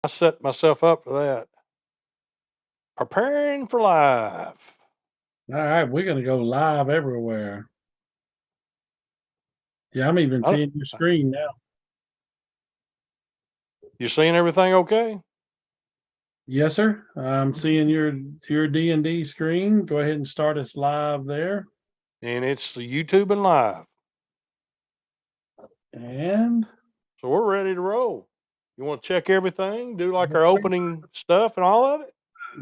I set myself up for that. Preparing for live. All right, we're gonna go live everywhere. Yeah, I'm even I don't- seeing your screen now. You seeing everything okay? Yes, sir. I'm seeing your D&D screen. Go ahead and start us live there. And it's the YouTube and live. And So we're ready to roll. You want to check everything? Do like our opening stuff and all of it?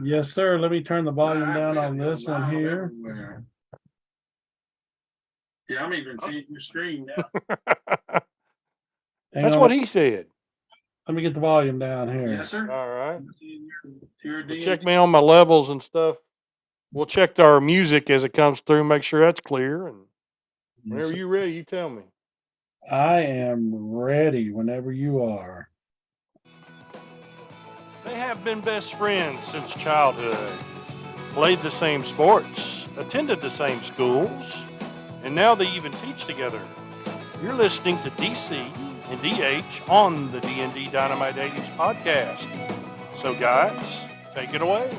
yes, sir. Let me turn the volume down on this one here. Everywhere. Yeah, I'm even seeing your screen now. That's what he said. Let me get the volume down here. Yes, sir. All right. I'm seeing your Well, D&D. check me on my levels and stuff. We'll check our music as it comes through, make sure that's clear. And whenever you're ready, you tell me. I am ready whenever you are. They have been best friends since childhood, played the same sports, attended the same schools, and now they even teach together. You're listening to DC and DH on the D&D Dynamite 80s podcast. So guys, take it away.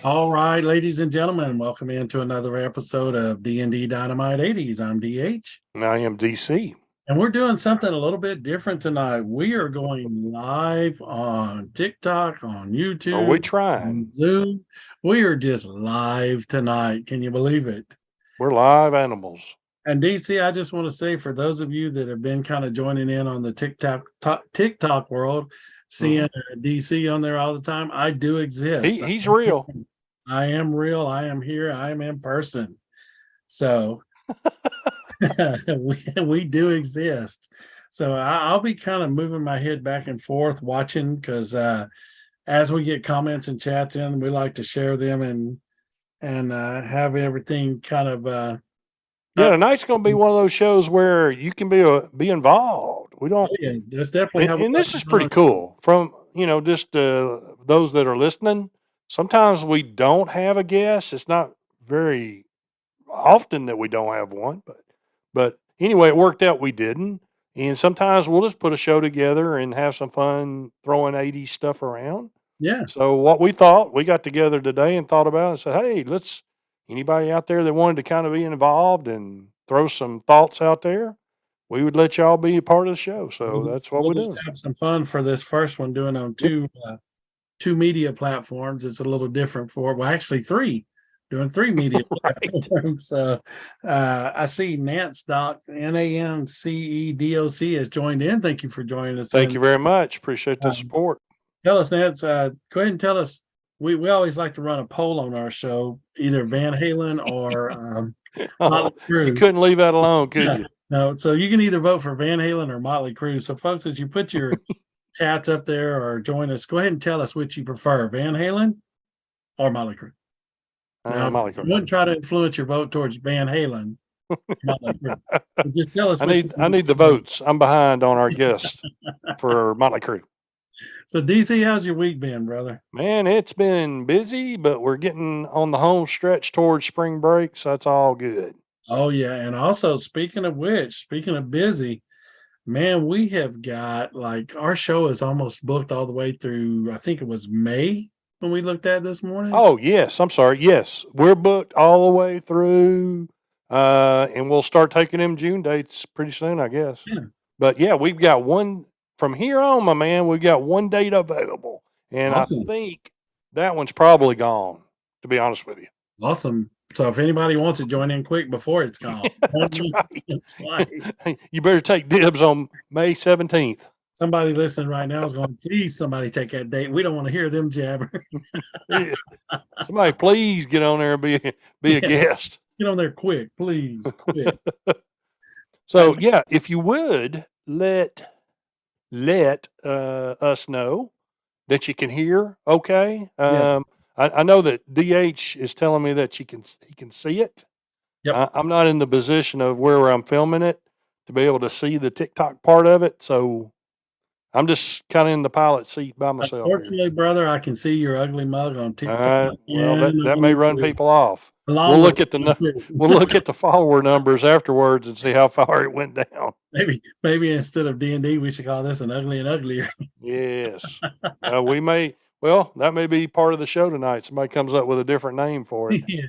All right, ladies and gentlemen, welcome into another episode of D&D Dynamite 80s. I'm DH. And I am DC. And we're doing something a little bit different tonight. We are going live on TikTok, on YouTube, Are we trying? on Zoom. We are just live tonight. Can you believe it? We're live animals. And DC, I just want to say for those of you that have been kind of joining in on the TikTok world, seeing DC on there all the time, I do exist. He's real. I am real. I am here. I am in person. So we do exist. So I'll be kind of moving my head back and forth watching because as we get comments and chats in, we like to share them and have everything kind of Yeah, tonight's going to be one of those shows where you can be involved. We don't. yeah, that's definitely how. And this is pretty cool. From just those that are listening. Sometimes we don't have a guest. It's not very often that we don't have one, but anyway, it worked out we didn't. And sometimes we'll just put a show together and have some fun throwing 80s stuff around. Yeah. So what we thought, we got together today and thought about it and said, hey, anybody out there that wanted to kind of be involved and throw some thoughts out there, we would let y'all be a part of the show. So that's what we're doing. Have some fun for this first one, doing on two media platforms. It's a little different actually doing three media platforms. So I see Nance Doc, NANCEDOC has joined in. Thank you for joining us. Thank you very much. Appreciate the support. Tell us, Nance, go ahead and tell us. We always like to run a poll on our show, either Van Halen or Motley Crue. You couldn't leave that alone, could you? No, so you can either vote for Van Halen or Motley Crue. So, folks, as you put your chats up there or join us, go ahead and tell us which you prefer, Van Halen or Motley Crue. Now, Motley Crue. I wouldn't try to influence your vote towards Van Halen. Just tell us. I need the votes. I'm behind on our guest for Motley Crue. So, DC, how's your week been, brother? Man, it's been busy, but we're getting on the home stretch towards spring break, so that's all good. Oh, yeah. And also, speaking of busy, man, we have got our show is almost booked all the way through, I think it was May when we looked at this morning. Oh, yes. I'm sorry. Yes. We're booked all the way through, and we'll start taking them June dates pretty soon, I guess. Yeah. But yeah, we've got one from here on, my man. We've got one date available, and awesome. I think that one's probably gone, to be honest with you. Awesome. So if anybody wants to join in quick before it's gone, that's right. You better take dibs on May 17th. Somebody listening right now is going, please, somebody take that date. We don't want to hear them jabber. Yeah. Somebody please get on there and be a guest. Get on there quick, please. Quick. So yeah, if you would let us know that you can hear okay. Yes. I know that DH is telling me that he can see it. Yep. I'm not in the position of where I'm filming it to be able to see the TikTok part of it. So I'm just kind of in the pilot seat by myself here. Unfortunately, brother, I can see your ugly mug on TikTok. Well, that and may on run YouTube, people off. along We'll with look at the YouTube. we'll look at the follower numbers afterwards and see how far it went down. Maybe instead of D&D, we should call this an ugly and uglier. Yes, we may. Well, that may be part of the show tonight. Somebody comes up with a different name for it. Yeah.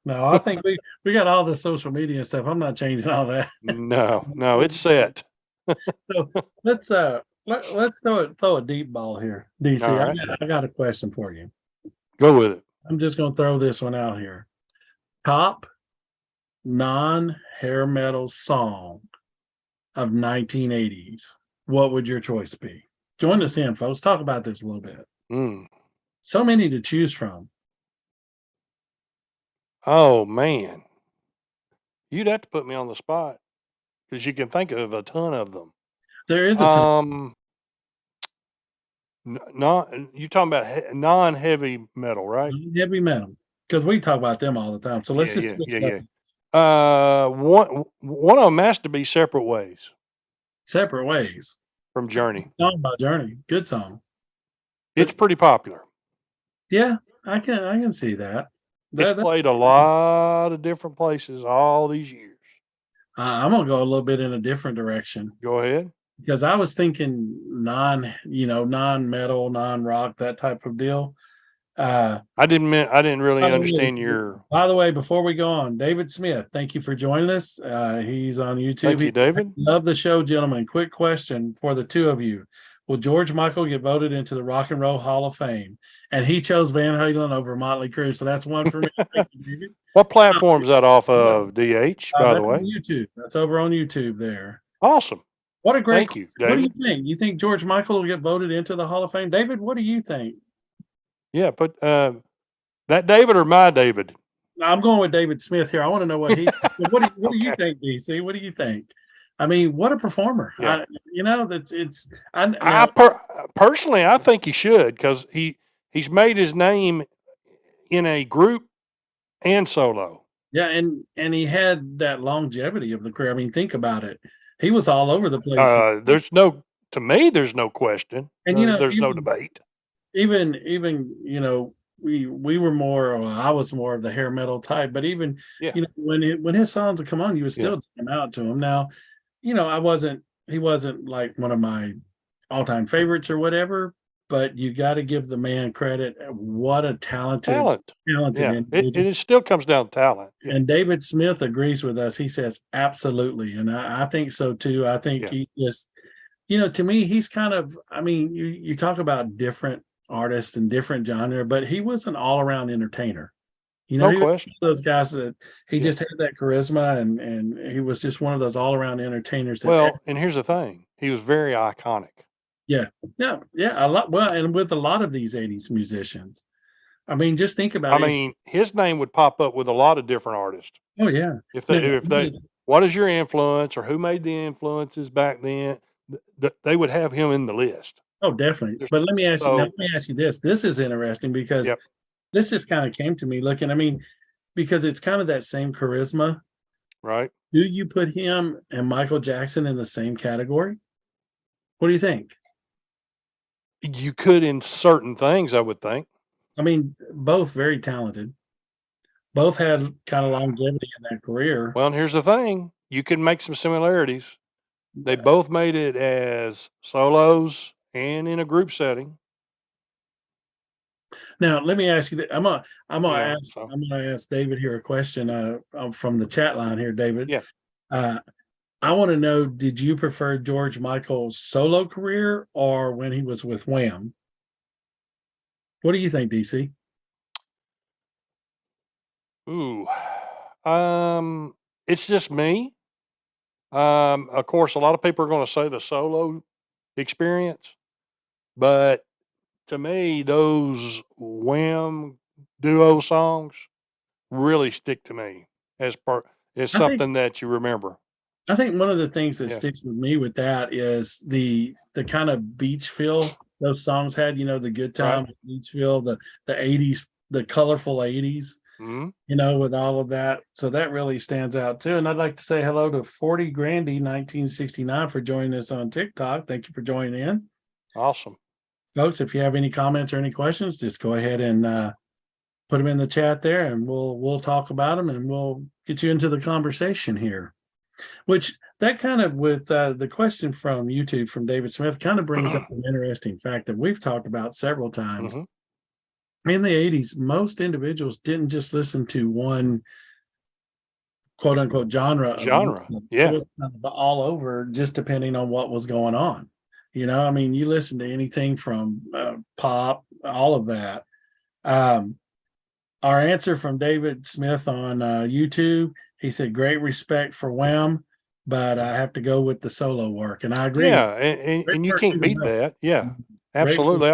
No, I think we got all the social media and stuff. I'm not changing all that. No, it's set. So let's throw a deep ball here, DC. All right. I got a question for you. Go with it. I'm just gonna throw this one out here. Top non-hair metal song of 1980s. What would your choice be? Join us in, folks. Talk about this a little bit. So many to choose from. Oh man, you'd have to put me on the spot because you can think of a ton of them. There is a ton. Not you talking about non-heavy metal, right? Heavy metal, because we talk about them all the time. So let's just one of them has to be Separate Ways. Separate Ways from Journey. Song by Journey, good song. It's pretty popular. Yeah, I can see that. It's played a lot of different places all these years. I'm gonna go a little bit in a different direction. Go ahead. Because I was thinking non-metal, non-rock, that type of deal. I didn't really understand your. By the way, before we go on, David Smith, thank you for joining us. He's on YouTube. Thank you, David. Love the show, gentlemen. Quick question for the two of you: will George Michael get voted into the Rock and Roll Hall of Fame? And he chose Van Halen over Motley Crue, so that's one for me. Thank you, David. What platform is that off of, DH? By the way, on YouTube. That's over on YouTube. There. Awesome. What a great. Thank you, David. What do you think? You think George Michael will get voted into the Hall of Fame? David, what do you think? Yeah, but that David or my David? I'm going with David Smith here. I want to know what he. What do you think, DC? What do you think? I mean, what a performer! Yeah. Personally, I think he should because he's made his name in a group and solo. Yeah, and he had that longevity of the career. I mean, think about it. He was all over the place. There's no question. And there's no debate. Even we were more. I was more of the hair metal type, but even when his songs would come on, you would still come out to him. Now, he wasn't like one of my all-time favorites or whatever. But you got to give the man credit. What a talented. Yeah, it still comes down to talent. Yeah. And David Smith agrees with us. He says absolutely, and I think so too. I think he just, to me, he's kind of. I mean, you talk about different artists and different genre, but he was an all-around entertainer. No question. He was one of those guys that he just had that charisma, and he was just one of those all-around entertainers. And here's the thing: he was very iconic. Yeah, a lot. Well, and with a lot of these '80s musicians, I mean, just think about it. I mean, his name would pop up with a lot of different artists. Oh yeah. If they, what is your influence, or who made the influences back then? They would have him in the list. Oh, definitely. But let me ask you this. This is interesting because this just kind of came to me looking. I mean, because it's kind of that same charisma, right? Do you put him and Michael Jackson in the same category? What do you think? You could in certain things, I would think. I mean, both very talented. Both had kind of longevity in their career. Well, and here's the thing. You can make some similarities. They both made it as solos and in a group setting. Now, let me ask you that. I'm gonna ask David here a question from the chat line here, David. Yeah. I want to know, did you prefer George Michael's solo career or when he was with Wham? What do you think, DC? Ooh. It's just me. Of course, a lot of people are going to say the solo experience, but to me, those Wham duo songs really stick to me as something that you remember. I think one of the things that sticks with me with that is the kind of beach feel those songs had. The good time, right. Beach feel, the 80s, the colorful 80s. Mm-hmm. With all of that. So that really stands out too. And I'd like to say hello to 40 Grandy 1969 for joining us on TikTok. Thank you for joining in. Awesome. Folks, if you have any comments or any questions, just go ahead and put them in the chat there, and we'll talk about them, and we'll get you into the conversation here. Which that kind of with the question from YouTube from David Smith kind of brings up an interesting fact that we've talked about several times. hmm In the 80s, most individuals didn't just listen to one quote unquote genre of Genre. music. It Yeah. was kind of all over, just depending on what was going on. I mean, you listen to anything from pop, all of that. Um, our answer from David Smith on YouTube, he said, "Great respect for Wham, but I have to go with the solo work," and I agree. Yeah. And you Great can't even beat though. that. Yeah. Great. Absolutely.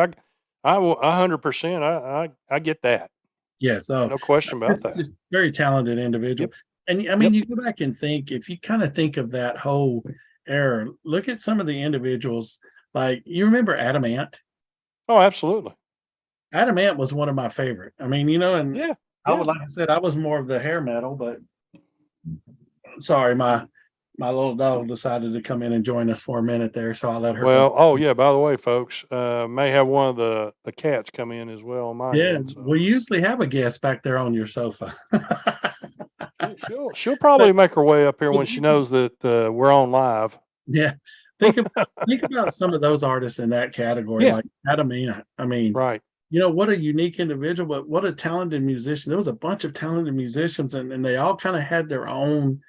I will 100%. I get that. Yeah, so No question about this is that. just very talented individual. Yep. And I mean, Yep. you go back and think, if you kind of think of that whole era, look at some of the individuals. Like, you remember Adam Ant? Oh, absolutely. Adam Ant was one of my favorite. I mean, and Yeah. I would, Yeah. like I said, I was more of the hair metal, but sorry, my little dog decided to come in and join us for a minute there, so I let her go. Well, oh yeah, by the way, folks, may have one of the cats come in as well on my Yeah, end. So we usually have a guest back there on your sofa. she'll probably make her way up here when she knows that we're on live. Yeah. Think about some of those artists in that category, Yeah. like Adam Ant. I mean, Right. what a unique individual, but what a talented musician. There was a bunch of talented musicians, and they all kind of had their own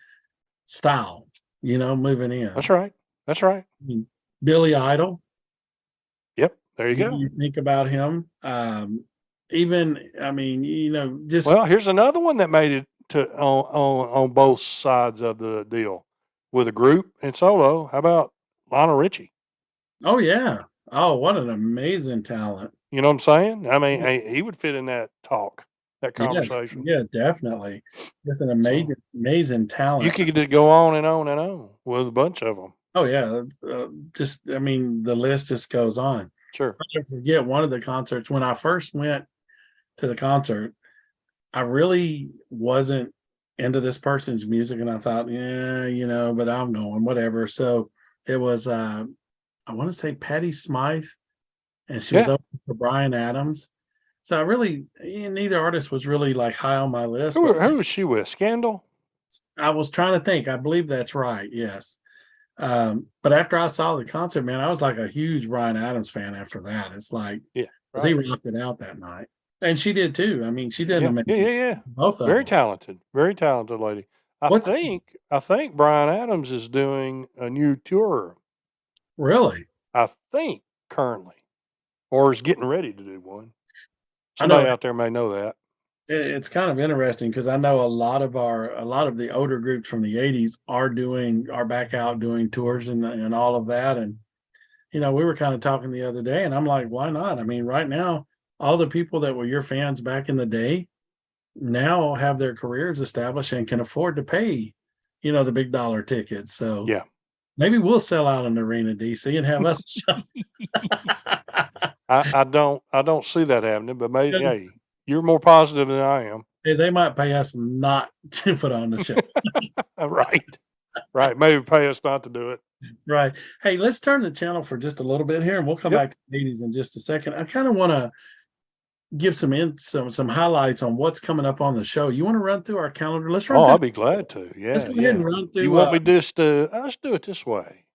style, moving in. That's right. That's right. I mean, Billy Idol, Yep. There you go. you think about him. Even, I mean, just, Well, here's another one that made it to on both sides of the deal with a group and solo. How about Lionel Richie? oh, yeah. Oh, what an amazing talent. You know what I'm saying? I mean, Yeah. he would fit in that talk, that Yes, conversation. yeah, definitely. Just an So amazing you talent. could just go on and on and on with a bunch of them. Oh yeah, just I mean, the list just goes on. Sure. I never forget one of the concerts when I first went to the concert. I really wasn't into this person's music, and I thought, yeah, but I'm going whatever. So it was, I want to say Patty Smythe, and she was Yeah. open for Brian Adams. So I really, neither artist was really like high on my list. Who But was she with? Scandal? I was trying to think. I believe that's right. Yes. But after I saw the concert, man, I was like a huge Brian Adams fan after that. It's like, Yeah. 'cause he Right. rocked it out that night. And she did too. I mean, she did Yeah. amazing. Yeah. Both of Very them. talented. Very talented lady. I What's think Brian Adams is doing a new tour. really? I think currently, or is getting ready to do one. I know Somebody out there may know that. it's kind of interesting because I know a lot of the older groups from the 80s are back out doing tours and all of that. And we were kind of talking the other day, and I'm like, why not? I mean, right now, all the people that were your fans back in the day now have their careers established and can afford to pay, the big dollar tickets. So Yeah. maybe we'll sell out an arena, DC, and have us a show. I don't see that happening, but maybe hey, you're more positive than I am. Hey, they might pay us not to put on the show. Right. Right. Maybe pay us not to do it. Right. Hey, let's turn the channel for just a little bit here, and we'll come Yep. back to the 80s in just a second. I kind of want to give some highlights on what's coming up on the show. You want to run through our calendar? Let's run Oh, through. I'll be glad to. Yeah. Let's go ahead and run through. You want me just let's do it this way.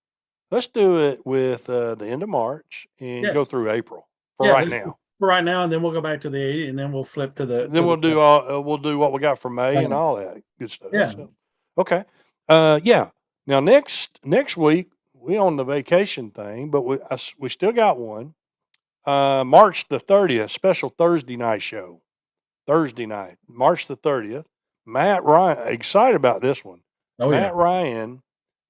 Let's do it with the end of March and go Yes. through April for Yeah, right let's now. for right now, and then we'll go back to the 80, and then we'll flip to the. Then we'll do what we got for May and Right. all that good stuff. Yeah. So, okay. Yeah. Now next week we on the vacation thing, but we still got one. March the 30th, special Thursday night show. Thursday night, March the 30th. Matt Ryan, excited about this one. Oh Matt yeah. Ryan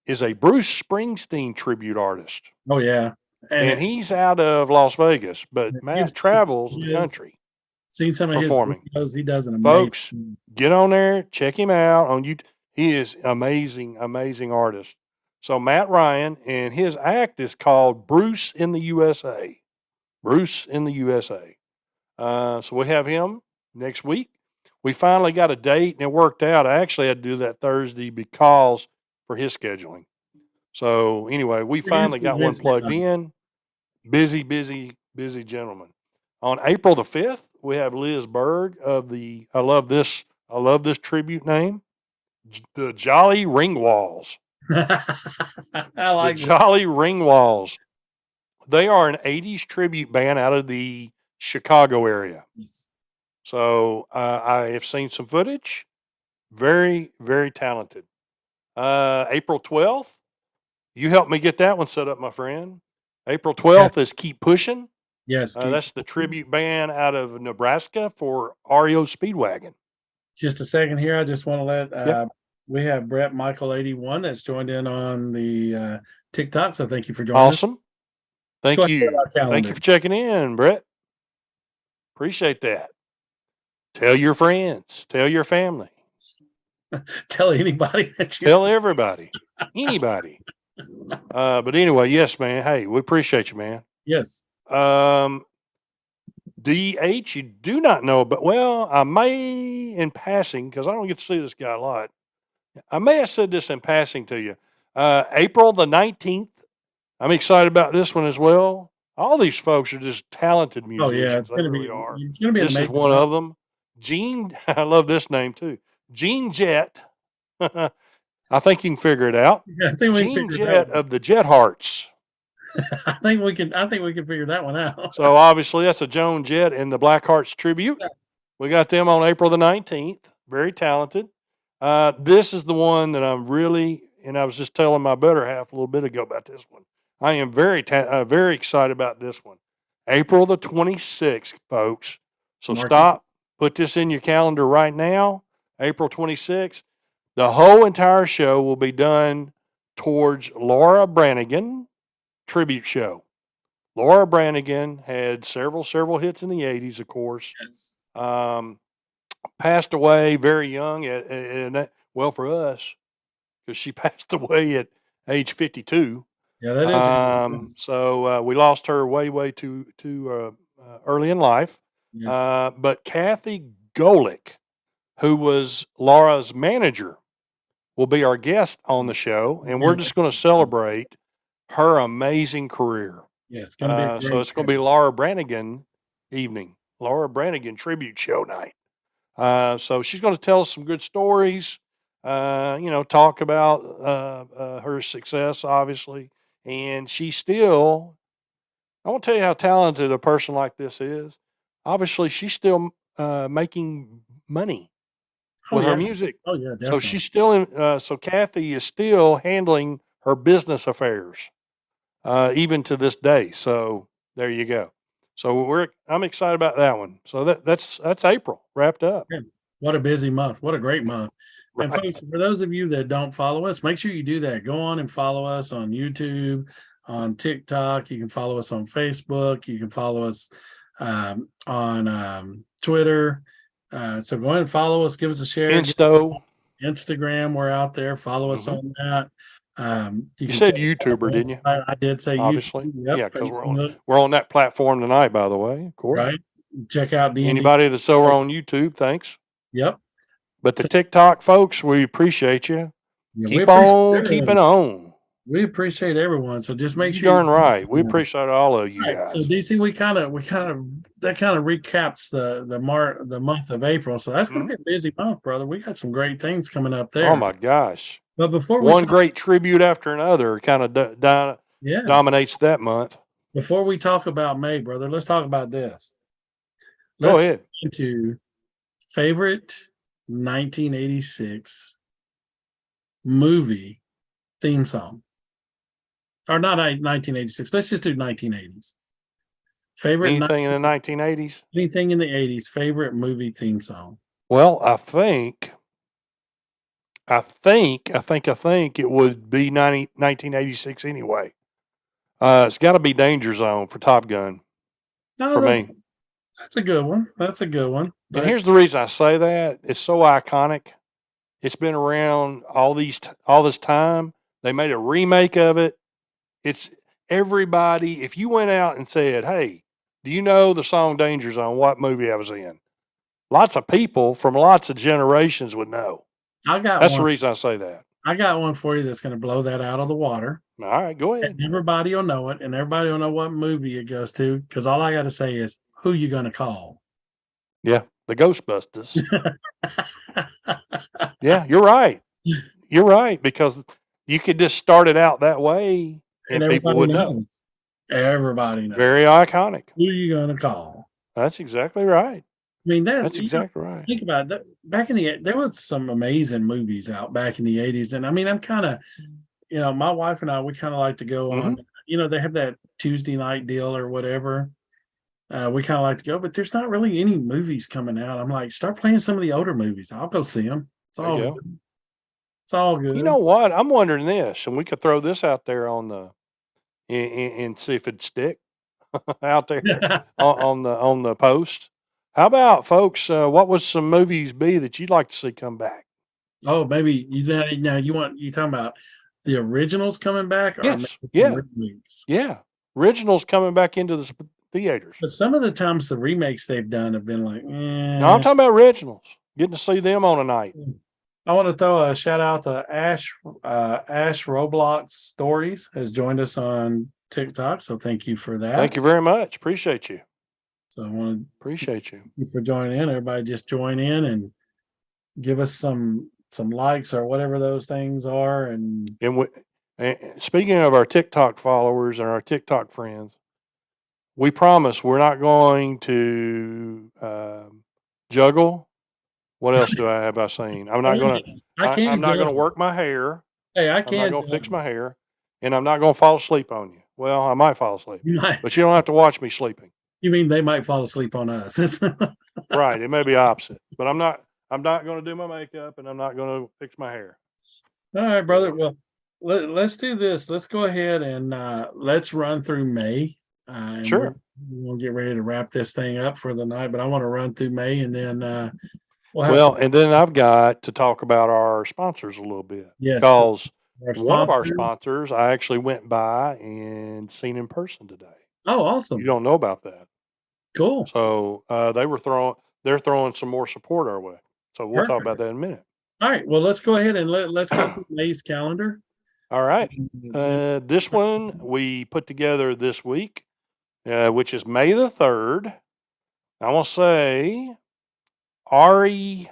is a Bruce Springsteen tribute artist, Oh yeah. and he's out of Las Vegas, but Yes, Matt travels he the is. country. Seen some of performing. his videos. He does an amazing. Folks, get on there, check him out on YouTube. He is amazing, amazing artist. So Matt Ryan, and his act is called Bruce in the USA. Bruce in the USA. So we have him next week. We finally got a date and it worked out. I actually had to do that Thursday because for his scheduling. So anyway, we finally got one Wednesday plugged night. in. Busy, busy, busy gentleman. On April the 5th, we have Liz Berg of I love this tribute name, the Jolly Ringwalls. I like The it. Jolly Ringwalls. They are an 80s tribute band out of the Chicago area. Yes. So I have seen some footage. Very, very talented. April 12th, you helped me get that one set up, my friend. April 12th is Keep Pushing. Yes. That's the tribute band out of Nebraska for REO Speedwagon. Just a second here. I just want to let Yep. we have Brett Michael 81 that's joined in on the TikTok. So thank you for joining us. Awesome. Go Thank ahead, you. our Thank calendar. you for checking in, Brett. Appreciate that. Tell your friends. Tell your family. Tell anybody that you Tell see. everybody. Anybody. But anyway, yes, man. Hey, we appreciate you, man. Yes. DH, you do not know, but well, I may in passing, because I don't get to see this guy a lot. I may have said this in passing to you. April the 19th. I'm excited about this one as well. All these folks are just talented Oh musicians. yeah, it's They gonna really be. are. It's gonna be an This is amazing one month. of them. Gene, I love this name too. Gene Jet. I think you can figure it out. Yeah, I think we can Gene figure that Jet one. of the Jet Hearts. I think we can figure that one out. So obviously that's a Joan Jett and the Black Hearts tribute. Yeah. We got them on April the 19th. Very talented. This is the one that I'm really, and I was just telling my better half a little bit ago about this one. I am very excited about this one. April the 26th, folks. So Mark it. stop, put this in your calendar right now. April 26th. The whole entire show will be done towards Laura Branigan tribute show. Laura Branigan had several hits in the 80s, of course. Yes. Passed away very young well, for us, because she passed away at age 52. Yeah, that is. So we lost her way too early in life. Yes. But Kathy Golick, who was Laura's manager, will be our guest on the show, and we're just going to celebrate her amazing career. Yeah, it's gonna be a So great it's going to be Laura Branigan evening, Laura Branigan tribute show night. So she's going to tell us some good stories, talk about her success, obviously. And she still, I won't tell you how talented a person like this is. Obviously, she's still making money with her music. Oh yeah, So definitely. she's still in, so Kathy is still handling her business affairs, even to this day. So there you go. So I'm excited about that one. So that's April wrapped up. Yeah. What a busy month. What a great month. And Right. folks, for those of you that don't follow us, make sure you do that. Go on and follow us on YouTube, on TikTok. You can follow us on Facebook. You can follow us on Twitter. So go ahead and follow us. Give us a share. Instagram, we're out there. Follow us on that. You said YouTuber, didn't you? I did say Obviously. YouTube. Yep, Yeah, because Facebook, we're on that platform tonight, by the way, of course. right? Check out D&D. Anybody that's over on YouTube, thanks. Yep. But the TikTok folks, we appreciate you. Yeah, Keep on keeping on. We appreciate everyone. So just make You're sure. darn right. We appreciate all of you Right. guys. So DC, that kind of recaps the month of April. So that's going to be a busy month, brother. We got some great things coming up there. Oh my gosh! But before one great tribute after another kind of dominates that month. Before we talk about May, brother, let's talk about this. Go ahead. Into favorite 1986 movie theme song. Or not 1986. Let's just do 1980s. Favorite anything in the 1980s? Anything in the 80s. Favorite movie theme song. Well, I think it would be 1986 anyway. It's got to be Danger Zone for Top Gun. For me. That's a good one. And here's the reason I say that. It's so iconic. It's been around all this time. They made a remake of it. It's everybody. If you went out and said, "Hey, do you know the song Danger Zone? What movie I was in?" Lots of people from lots of generations would know. I got That's one. the reason I say that. I got one for you that's gonna blow that out of the water, All right, go and ahead. everybody will know it, and everybody will know what movie it goes to. Because all I gotta say is, "Who you gonna call?" Yeah, the Ghostbusters. Yeah, you're right. You're right, because you could just start it out that way And and people everybody would know. knows. Everybody knows. Very iconic. Who you gonna call? That's exactly right. I mean, that That's you know, exactly right. think about that back in the there was some amazing movies out back in the '80s, and I mean, I'm kinda my wife and I, we kinda like to go on, Mhm. they have that Tuesday night deal or whatever. We kinda like to go, but there's not really any movies coming out. I'm like, "Start playing some of the older movies. I'll go see them. It's There you all go. good. It's all You know good." what? I'm wondering this, and we could throw this out there on the and see if it'd stick out there on the post. How about folks? What would some movies be that you'd like to see come back? Oh, maybe now you talking about the originals coming back or maybe Yes, some yeah, remakes? yeah. Originals coming back into the theaters. But some of the times the remakes they've done have been like, No, I'm "Eh." talking about originals. Getting to see them on a night. I wanna throw a shout out to Ash Roblox Stories has joined us on TikTok, so thank you for that. Thank you very much. Appreciate you. So I wanna Appreciate you. thank you for joining in. Everybody just join in and give us some likes or whatever those things are, and And speaking of our TikTok followers and our TikTok friends, we promise we're not going to juggle. What else do I have I seen? I I'm can not gonna juggle. work my hair. Hey, I I'm not can gonna fix juggle. my hair, and I'm not gonna fall asleep on you. Well, I might fall asleep, You might but you don't have to watch me sleeping. you mean they might fall asleep on us. Right? It may be opposite, but I'm not. I'm not gonna do my makeup, and I'm not gonna fix my hair. Alright, brother. So Well, let's do this. Let's go ahead and, let's run through May, and we're sure. we'll get ready to wrap this thing up for the night, but I wanna run through May, and then, we'll have Well, some. and then I've got to talk about our sponsors a little bit Yes, because our one of our sponsor. sponsors I actually went by and seen in person today. Oh, You awesome. don't know about that. Cool. So they're throwing some more support our way. So we'll talk about Perfect. that in a minute. Alright, well, let's go ahead and let's go through May's calendar. All right. And This one we put together this week, which is May the 3rd. I want to say Ari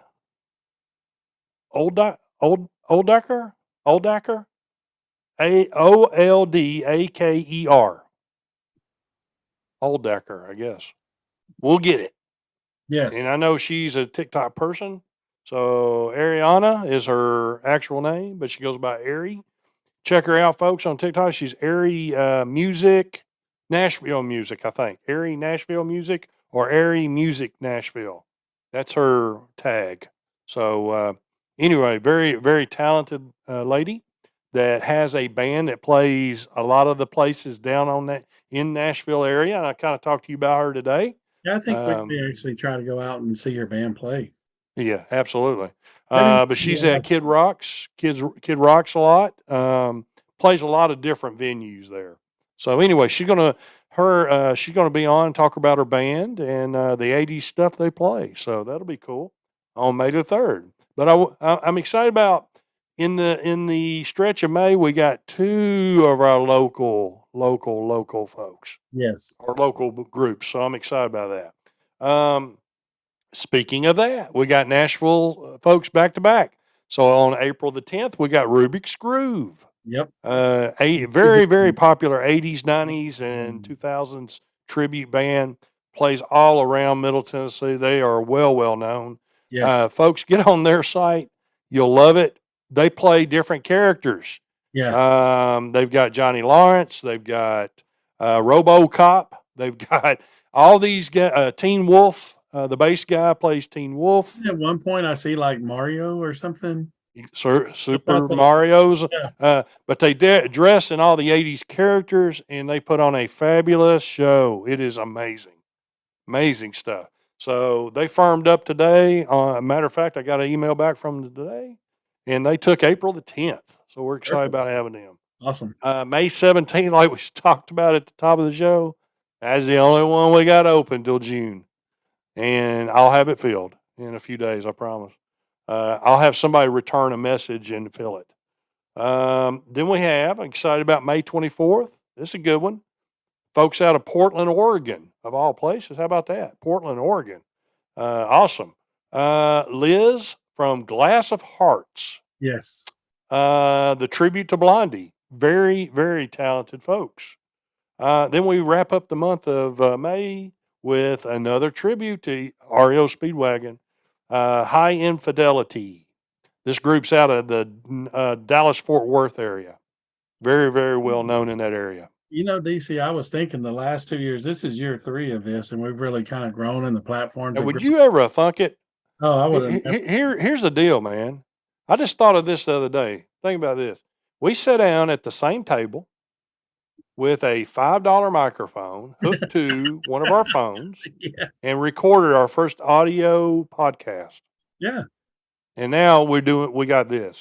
Oldaker, Oldaker, Oldaker, Oldaker, I guess. We'll get it. And yes. I know she's a TikTok person. So Ariana is her actual name, but she goes by Ari. Check her out, folks, on TikTok. She's Ari Music, Nashville Music, I think. Ari Nashville Music or Ari Music Nashville. That's her tag. So anyway, very, very talented lady that has a band that plays a lot of the places down on that in Nashville area. And I kind of talked to you about her today. Yeah, I think we Um, may actually try to go out and see your band play. yeah, absolutely. Maybe But she's we'll at Kid Rocks. Kid Rocks a lot. Plays a lot of different venues there. So anyway, she's gonna be on and talk about her band and the '80s stuff they play. So that'll be cool on May the 3rd. But I'm excited about in the stretch of May we got two of our local folks yes. or local groups. So I'm excited about that. Speaking of that, we got Nashville folks back to back. So on April the 10th, we got Rubik's Groove. Yep. A Is very, it very popular 80s, 90s, and 2000s tribute band plays all around Middle Tennessee. They are well known. Yes. Folks, get on their site. You'll love it. They play different characters. Yes. They've got Johnny Lawrence. They've got RoboCop. They've got all these guys. Teen Wolf. The bass guy plays Teen Wolf. At one point, I see like Mario or something. Super That's it. Mario's, Yeah. but they dress in all the '80s characters, and they put on a fabulous show. It is amazing, amazing stuff. So they firmed up today. Matter of fact, I got an email back from them today, and they took April the 10th. So we're excited Perfect. about having them. Awesome. May 17th, like we talked about at the top of the show, that's the only one we got open till June, and I'll have it filled in a few days. I promise. I'll have somebody return a message and fill it. Then we have, I'm excited about May 24th. This is a good one. Folks out of Portland, Oregon, of all places. How about that? Portland, Oregon. Awesome. Liz from Glass of Hearts. Yes. The tribute to Blondie. Very, very talented folks. Then we wrap up the month of May with another tribute to REO Speedwagon, High Infidelity. This group's out of the Dallas Fort Worth area. Very, very well known in that area. You know, DC, I was thinking the last 2 years, this is year 3 of this, and we've really kind of grown in the platforms. And would you ever thunk it? Oh, I would have. Here's the deal, man. I just thought of this the other day. Think about this. We sat down at the same table with a $5 microphone hooked to one of our phones Yeah. and recorded our first audio podcast. Yeah. And now we got this.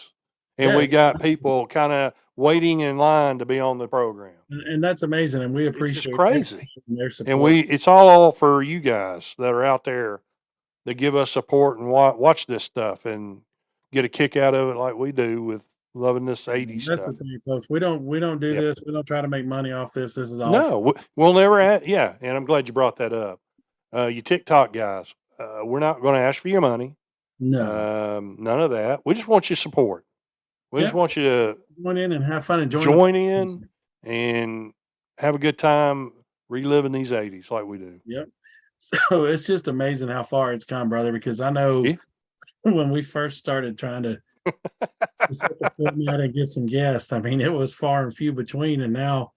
And Yeah, we it's got amazing. people kind of waiting in line to be on the program. And that's amazing, and we It's appreciate just crazy. their support. And it's all for you guys that are out there that give us support and watch this stuff and get a kick out of it like we do with loving this 80s That's stuff. the thing, folks. We don't do Yep. this. We don't try to make money off this. This is all. No, we'll never. Yeah, and I'm glad you brought that up. You TikTok guys, we're not going to ask for your money. No. None of that. We just want your support. We just Yep. want you to Join in and have fun and join in and have a good time reliving these 80s like we do. Yep. So it's just amazing how far it's come, brother, because I know Yeah. when we first started trying to set the format and get some guests, I mean, it was far and few between. And now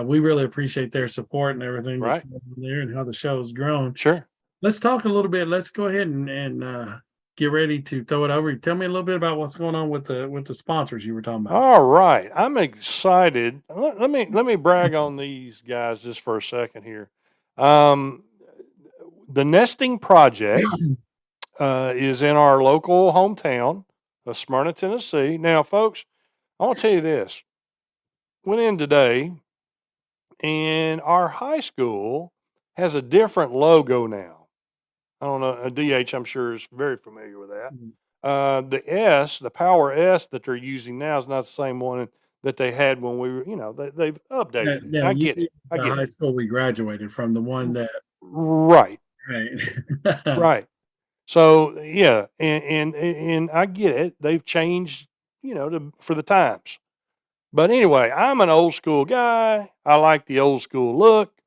we really appreciate their support and everything that's Right. going on there and how the show's grown. Sure. Let's talk a little bit. Let's go ahead and get ready to throw it over. Tell me a little bit about what's going on with the sponsors you were talking about. All right. I'm excited. Let me brag on these guys just for a second here. The Nesting Project is in our local hometown of Smyrna, Tennessee. Now, folks, I want to tell you this. Went in today, and our high school has a different logo now. I don't know. DH, I'm sure, is very familiar with that. The S, the Power S that they're using now is not the same one that they had when we were, they've updated. Now, I you get it. I the get high it. school we graduated from, the one that Right. right. Right. So yeah, and I get it. They've changed, for the times. But anyway, I'm an old school guy. I like the old school look.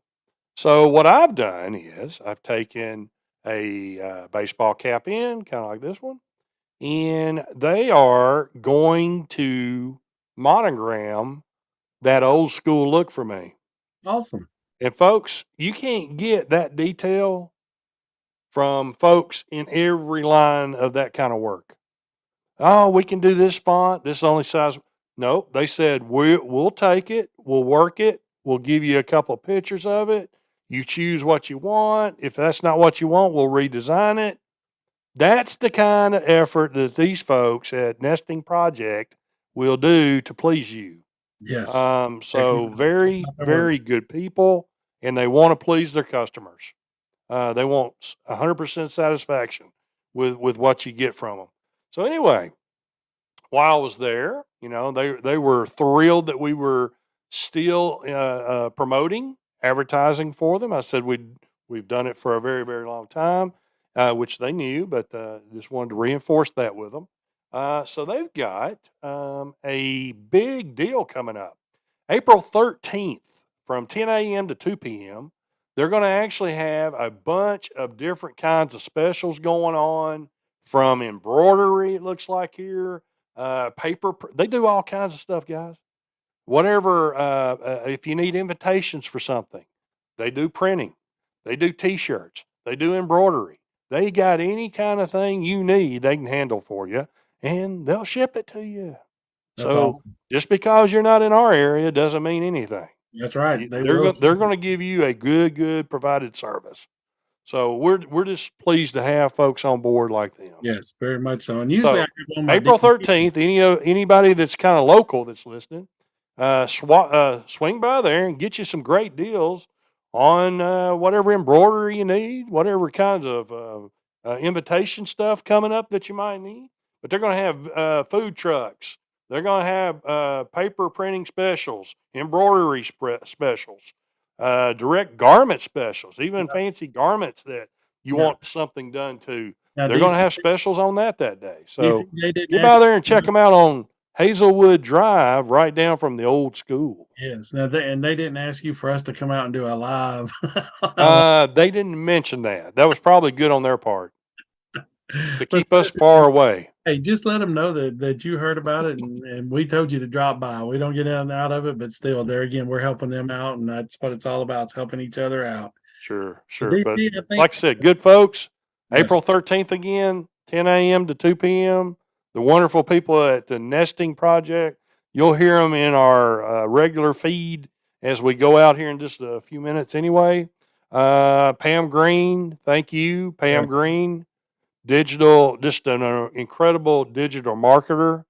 So what I've done is I've taken a baseball cap in, kind of like this one, and they are going to monogram that old school look for me. Awesome. And folks, you can't get that detail from folks in every line of that kind of work. Oh, we can do this font, this only size. No, they said we'll take it, we'll work it, we'll give you a couple of pictures of it. You choose what you want. If that's not what you want, we'll redesign it. That's the kind of effort that these folks at Nesting Project will do to please you. Yes. So very, very good people, and they want to please their customers. They want 100% satisfaction with what you get from them. So anyway, while I was there, they were thrilled that we were still promoting, advertising for them. I said we've done it for a very, very long time, which they knew, but just wanted to reinforce that with them. So they've got a big deal coming up. April 13th from 10 a.m. to 2 p.m. They're going to actually have a bunch of different kinds of specials going on, from embroidery, it looks like here, paper. They do all kinds of stuff, guys. Whatever, if you need invitations for something, they do printing. They do T-shirts. They do embroidery. They got any kind of thing you need, they can handle for you, and they'll ship it to you. That's So awesome. just because you're not in our area doesn't mean anything. That's right. They're going to give you a good provided service. So we're just pleased to have folks on board like them. Yes, very much so. And usually, I give them my April DVD. 13th, anybody that's kind of local that's listening, swing by there and get you some great deals on whatever embroidery you need, whatever kinds of invitation stuff coming up that you might need. But they're going to have food trucks. They're going to have paper printing specials, embroidery specials, direct garment specials, even fancy garments that you Yeah. want something done to. Now, They're going to have specials on that day. So they didn't get ask by there and check them out on Hazelwood Drive, right down from the old school. Yes. Now, they didn't ask you for us to come out and do a live. They didn't mention that. That was probably good on their part to But keep us far away. hey, just let them know that you heard about it and we told you to drop by. We don't get in and out of it, but still, there again, we're helping them out, and that's what it's all about, is helping each other out. Sure. But DC, I think, like I said, good folks. Yes. April 13th again, 10 a.m. to 2 p.m. The wonderful people at the Nesting Project. You'll hear them in our regular feed as we go out here in just a few minutes anyway. Pam Green, thank you, Pam Yes. Green. Digital, just an incredible digital marketer.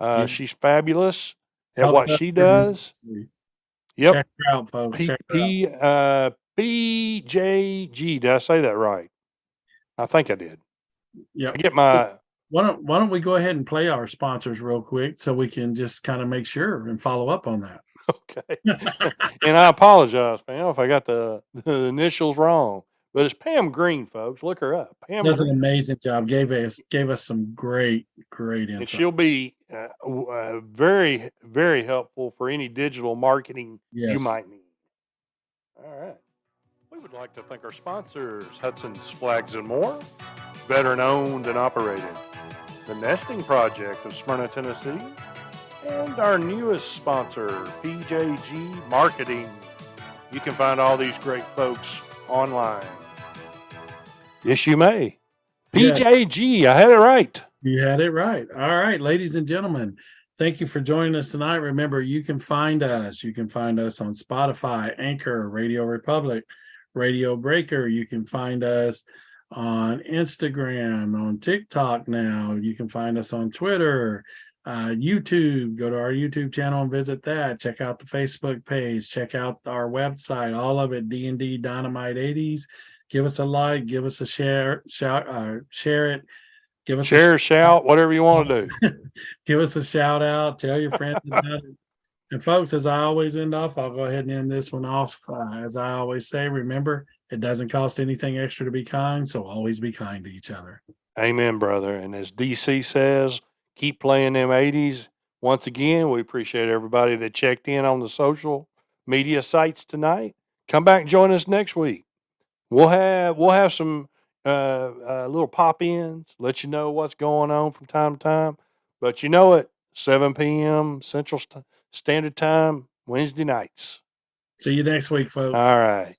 Yes. She's fabulous at Helped what us she does. tremendously. Yep. Check her out, folks. Check her out. BJG. Did I say that right? I think I did. Yep. I get my. Why don't we go ahead and play our sponsors real quick so we can just kind of make sure and follow up on that. Okay. And I apologize, Pam, if I got the initials wrong. But it's Pam Green, folks. Look her up. Pam Does an Green. amazing job. Gave us some great And insight. she'll be very, very helpful for any digital marketing you Yes. might need. All right. We would like to thank our sponsors, Hudson's Flags and More, veteran owned and operated, the Nesting Project of Smyrna, Tennessee, and our newest sponsor, PJG Marketing. You can find all these great folks online. Yes, you may. Yes. PJG, I had it right. You had it right. All right, ladies and gentlemen, thank you for joining us tonight. Remember, you can find us. You can find us on Spotify, Anchor, Radio Republic, Radio Breaker. You can find us on Instagram, on TikTok now. You can find us on Twitter, YouTube. Go to our YouTube channel and visit that. Check out the Facebook page. Check out our website. All of it, D&D Dynamite 80s. Give us a like. Give us a share. Share it. Give us Share, shout, whatever you want to do. give us a shout out. Tell your friends about it. And folks, as I always end off, I'll go ahead and end this one off. As I always say, remember, it doesn't cost anything extra to be kind, so always be kind to each other. Amen, brother. And as DC says, keep playing them 80s. Once again, we appreciate everybody that checked in on the social media sites tonight. Come back and join us next week. We'll have some little pop-ins, let you know what's going on from time to time. But you know it, 7 p.m. Central Standard Time, Wednesday nights. See you next week, folks. All right.